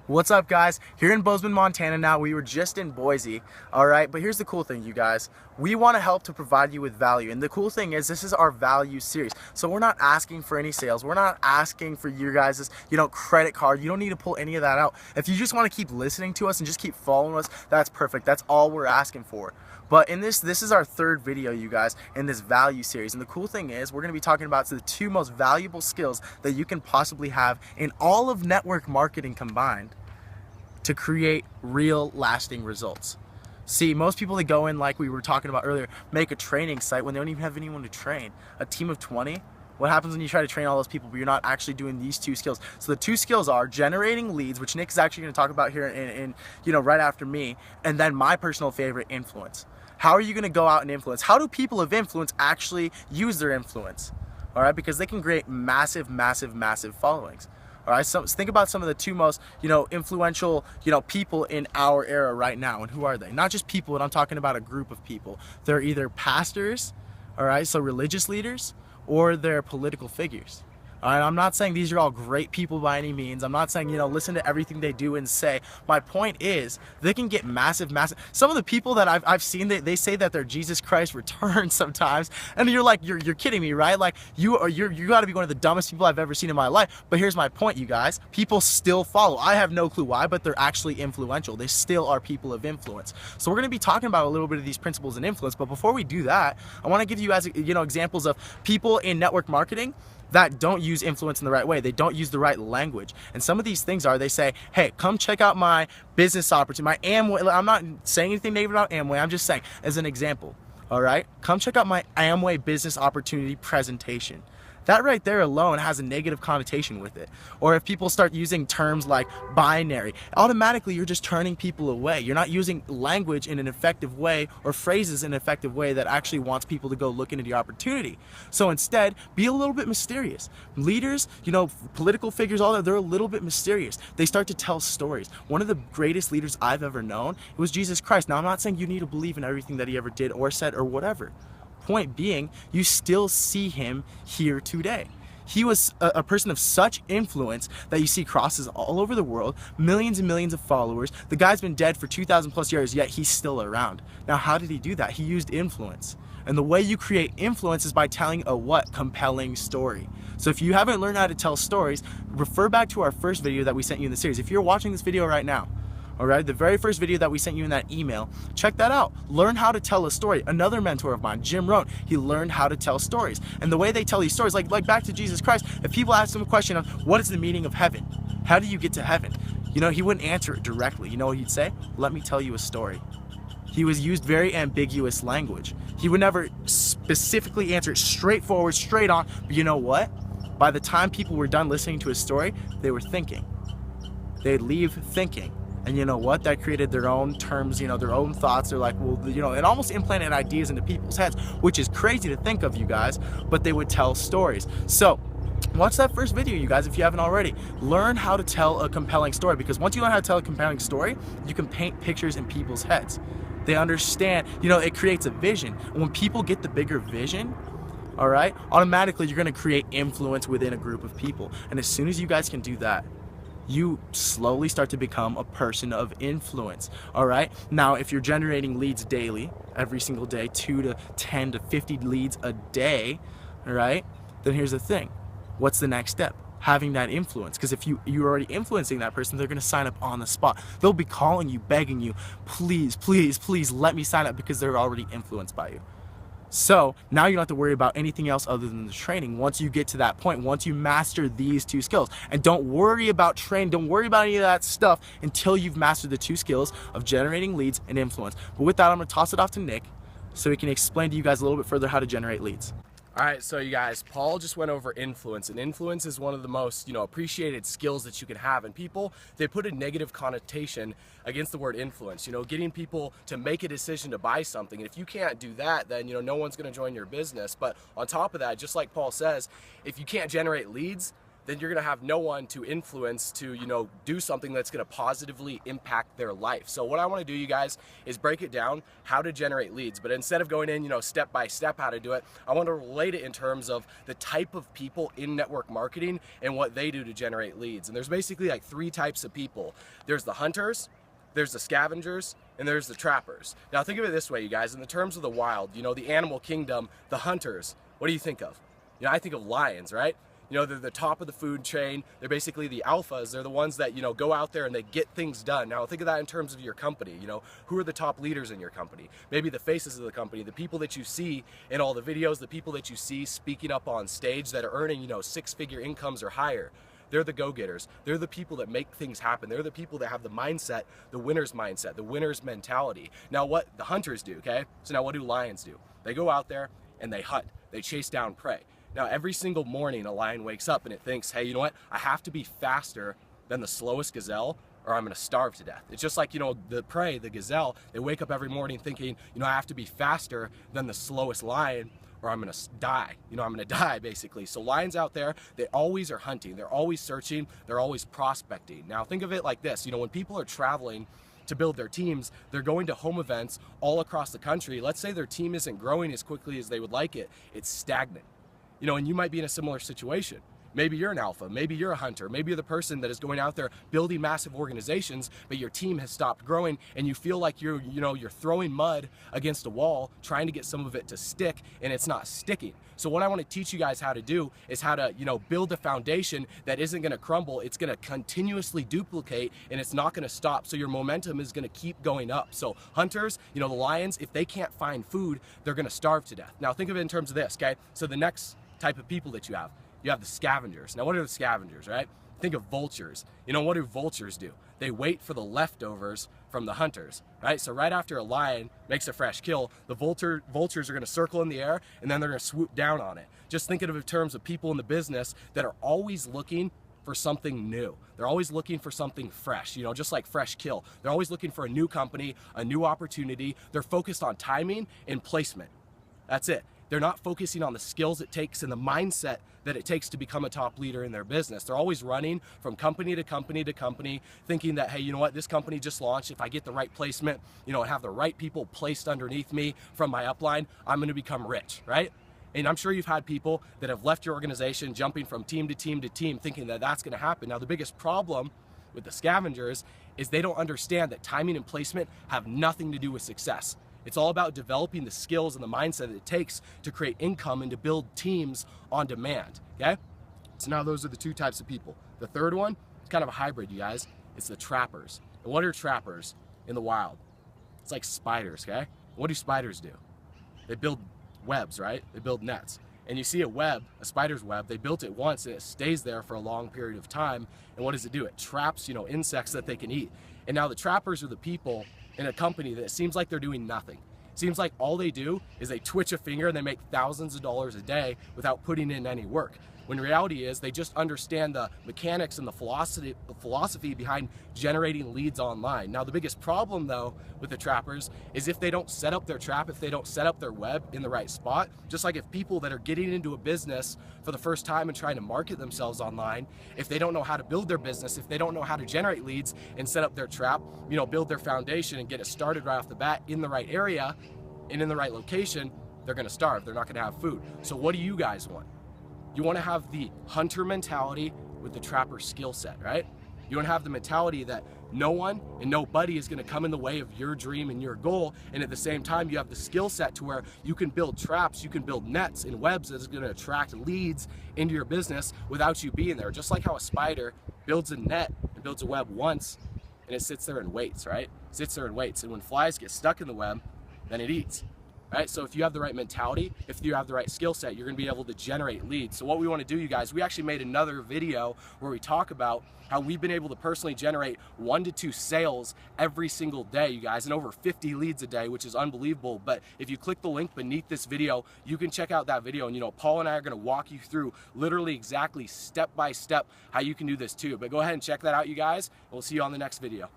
What's up, guys? Here in Bozeman, Montana now. We were just in Boise, all right? But here's the cool thing, you guys. We want to help to provide you with value. And the cool thing is this is our value series. So we're not asking for any sales. We're not asking for you guys' credit card. You don't need to pull any of that out. If you just want to keep listening to us and just keep following us, that's perfect. That's all we're asking for. But in this is our third video, you guys, in this value series. And the cool thing is we're going to be talking about the two most valuable skills that you can possibly have in all of network marketing combined to create real lasting results. See, most people that go in, like we were talking about earlier, make a training site when they don't even have anyone to train. A team of 20, what happens when you try to train all those people but you're not actually doing these two skills? So the two skills are generating leads, which Nick is actually going to talk about here in right after me, and then my personal favorite, influence. How are you going to go out and influence? How do people of influence actually use their influence? All right, because they can create massive followings. All right, so think about some of the two most, influential, people in our era right now. And who are they? Not just people, but I'm talking about a group of people. They're either pastors, all right, so religious leaders, or they're political figures. All right, I'm not saying these are all great people by any means. I'm not saying, listen to everything they do and say. My point is they can get massive. Some of the people that I've seen, they say that they're Jesus Christ returns sometimes. And you're like, you're kidding me, right? Like you got to be one of the dumbest people I've ever seen in my life. But here's my point, you guys. People still follow. I have no clue why, but they're actually influential. They still are people of influence. So we're going to be talking about a little bit of these principles and influence. But before we do that, I want to give you guys, examples of people in network marketing that don't use influence in the right way. They don't use the right language. And some of these things are, they say, hey, come check out my business opportunity, my Amway. I'm not saying anything negative about Amway. I'm just saying, as an example, all right, come check out my Amway business opportunity presentation. That right there alone has a negative connotation with it. Or if people start using terms like binary, automatically you're just turning people away. You're not using language in an effective way or phrases in an effective way that actually wants people to go look into the opportunity. So instead, be a little bit mysterious. Leaders, political figures, all that, they're a little bit mysterious. They start to tell stories. One of the greatest leaders I've ever known, it was Jesus Christ. Now, I'm not saying you need to believe in everything that he ever did or said or whatever. Point being, you still see him here today. He was a person of such influence that you see crosses all over the world, millions and millions of followers. The guy's been dead for 2,000 plus years, yet he's still around. Now, how did he do that? He used influence. And the way you create influence is by telling a what? Compelling story. So if you haven't learned how to tell stories, refer back to our first video that we sent you in the series. If you're watching this video right now, all right, the very first video that we sent you in that email, check that out. Learn how to tell a story. Another mentor of mine, Jim Rohn, he learned how to tell stories. And the way they tell these stories, like back to Jesus Christ, if people ask him a question of what is the meaning of heaven? How do you get to heaven? He wouldn't answer it directly. You know what he'd say? Let me tell you a story. He was used very ambiguous language. He would never specifically answer it straightforward, straight on. But you know what? By the time people were done listening to his story, they were thinking. They'd leave thinking. And you know what? That created their own terms, their own thoughts. They're like, well, it almost implanted ideas into people's heads, which is crazy to think of, you guys, but they would tell stories. So watch that first video, you guys, if you haven't already. Learn how to tell a compelling story, because once you learn how to tell a compelling story, you can paint pictures in people's heads. They understand, it creates a vision. And when people get the bigger vision, all right, automatically you're going to create influence within a group of people. And as soon as you guys can do that, you slowly start to become a person of influence, all right? Now, if you're generating leads daily, every single day, 2 to 10 to 50 leads a day, all right, then here's the thing. What's the next step? Having that influence. Because if you're already influencing that person, they're going to sign up on the spot. They'll be calling you, begging you, please let me sign up, because they're already influenced by you. So now you don't have to worry about anything else other than the training. Once you get to that point, once you master these two skills, and don't worry about training, don't worry about any of that stuff until you've mastered the two skills of generating leads and influence. But with that, I'm going to toss it off to Nick so he can explain to you guys a little bit further how to generate leads. All right, so you guys, Paul just went over influence, and influence is one of the most, appreciated skills that you can have. And people, they put a negative connotation against the word influence, getting people to make a decision to buy something. And if you can't do that, then, no one's going to join your business. But on top of that, just like Paul says, if you can't generate leads, then you're going to have no one to influence to, do something that's going to positively impact their life. So what I want to do, you guys, is break it down how to generate leads. But instead of going in, step by step how to do it, I want to relate it in terms of the type of people in network marketing and what they do to generate leads. And there's basically like 3 types of people. There's the hunters, there's the scavengers, and there's the trappers. Now think of it this way, you guys, in the terms of the wild, the animal kingdom, the hunters, what do you think of? I think of lions, right? They're the top of the food chain. They're basically the alphas. They're the ones that, go out there and they get things done. Now think of that in terms of your company. Who are the top leaders in your company? Maybe the faces of the company, the people that you see in all the videos, the people that you see speaking up on stage that are earning, 6-figure incomes or higher. They're the go-getters. They're the people that make things happen. They're the people that have the mindset, the winner's mindset, the winner's mentality. Now what the hunters do, okay? So now what do lions do? They go out there and they hunt. They chase down prey. Now, every single morning, a lion wakes up and it thinks, hey, you know what? I have to be faster than the slowest gazelle or I'm going to starve to death. It's just like, the prey, the gazelle, they wake up every morning thinking, I have to be faster than the slowest lion or I'm going to die. I'm going to die, basically. So lions out there, they always are hunting. They're always searching. They're always prospecting. Now, think of it like this. When people are traveling to build their teams, they're going to home events all across the country. Let's say their team isn't growing as quickly as they would like it. It's stagnant. And you might be in a similar situation. Maybe you're an alpha, maybe you're a hunter, maybe you're the person that is going out there building massive organizations, but your team has stopped growing and you feel like you're throwing mud against a wall, trying to get some of it to stick, and it's not sticking. So what I want to teach you guys how to do is how to, build a foundation that isn't going to crumble. It's going to continuously duplicate and it's not going to stop. So your momentum is going to keep going up. So hunters, the lions, if they can't find food, they're going to starve to death. Now think of it in terms of this, okay? So the next type of people that you have the scavengers. Now what are the scavengers, right? Think of vultures. What do vultures do? They wait for the leftovers from the hunters, right? So right after a lion makes a fresh kill, the vultures are going to circle in the air and then they're going to swoop down on it. Just think of it in terms of people in the business that are always looking for something new. They're always looking for something fresh, just like Fresh Kill. They're always looking for a new company, a new opportunity. They're focused on timing and placement. That's it. They're not focusing on the skills it takes and the mindset that it takes to become a top leader in their business. They're always running from company to company to company, thinking that, hey, you know what, this company just launched. If I get the right placement, and have the right people placed underneath me from my upline, I'm going to become rich, right? And I'm sure you've had people that have left your organization jumping from team to team to team thinking that that's going to happen. Now, the biggest problem with the scavengers is they don't understand that timing and placement have nothing to do with success. It's all about developing the skills and the mindset that it takes to create income and to build teams on demand, okay? So now those are the 2 types of people. The third one, it's kind of a hybrid, you guys. It's the trappers. And what are trappers in the wild? It's like spiders, okay? What do spiders do? They build webs, right? They build nets. And you see a web, a spider's web, they built it once and it stays there for a long period of time. And what does it do? It traps, insects that they can eat. And now the trappers are the people in a company that it seems like they're doing nothing. It seems like all they do is they twitch a finger and they make thousands of dollars a day without putting in any work. When reality is they just understand the mechanics and the philosophy behind generating leads online. Now the biggest problem though with the trappers is if they don't set up their trap, if they don't set up their web in the right spot, just like if people that are getting into a business for the first time and trying to market themselves online, if they don't know how to build their business, if they don't know how to generate leads and set up their trap, build their foundation and get it started right off the bat in the right area and in the right location, they're going to starve. They're not going to have food. So what do you guys want? You want to have the hunter mentality with the trapper skill set, right? You want to have the mentality that no one and nobody is going to come in the way of your dream and your goal. And at the same time, you have the skill set to where you can build traps, you can build nets and webs that is going to attract leads into your business without you being there. Just like how a spider builds a net and builds a web once and it sits there and waits, right? Sits there and waits. And when flies get stuck in the web, then it eats. Right? So if you have the right mentality, if you have the right skill set, you're going to be able to generate leads. So what we want to do, you guys, we actually made another video where we talk about how we've been able to personally generate 1 to 2 sales every single day, you guys, and over 50 leads a day, which is unbelievable. But if you click the link beneath this video, you can check out that video. And Paul and I are going to walk you through literally exactly step by step how you can do this too. But go ahead and check that out, you guys. We'll see you on the next video.